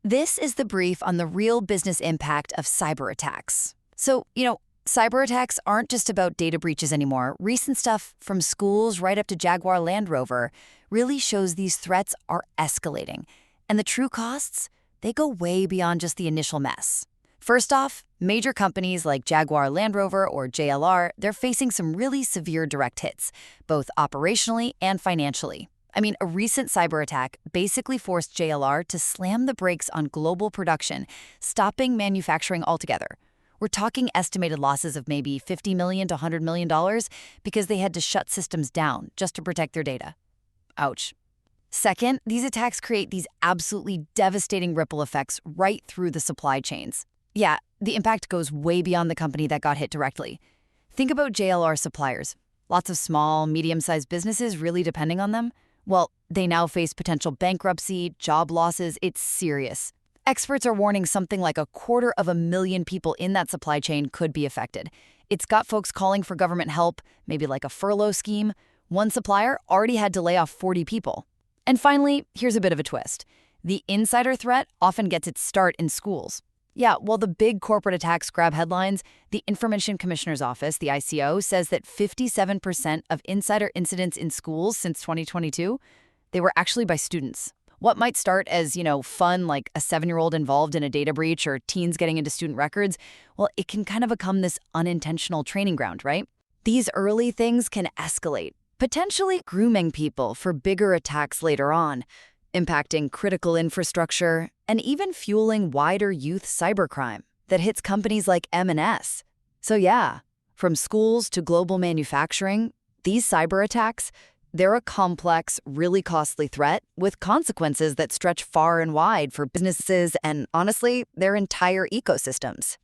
This is the brief on the real business impact of cyber attacks. Cyber attacks aren't just about data breaches anymore. Recent stuff from schools right up to Jaguar Land Rover really shows these threats are escalating. And the true costs, they go way beyond just the initial mess. First off, major companies like Jaguar Land Rover or JLR, they're facing some really severe direct hits, both operationally and financially. A recent cyber attack basically forced JLR to slam the brakes on global production, stopping manufacturing altogether. We're talking estimated losses of maybe $50 million to $100 million because they had to shut systems down just to protect their data. Ouch. Second, these attacks create these absolutely devastating ripple effects right through the supply chains. Yeah, the impact goes way beyond the company that got hit directly. Think about JLR suppliers. Lots of small, medium-sized businesses really depending on them. Well, they now face potential bankruptcy, job losses. It's serious. Experts are warning something like 250,000 people in that supply chain could be affected. It's got folks calling for government help, maybe like a furlough scheme. One supplier already had to lay off 40 people. And finally, here's a bit of a twist. The insider threat often gets its start in schools. Yeah, while the big corporate attacks grab headlines, the Information Commissioner's Office, the ICO, says that 57% of insider incidents in schools since 2022, they were actually by students. What might start as, fun, like a 7-year-old involved in a data breach or teens getting into student records, well, it can kind of become this unintentional training ground, right? These early things can escalate, potentially grooming people for bigger attacks later on, impacting critical infrastructure, and even fueling wider youth cybercrime that hits companies like M&S. So yeah, from schools to global manufacturing, these cyber attacks, they're a complex, really costly threat with consequences that stretch far and wide for businesses and, honestly, their entire ecosystems.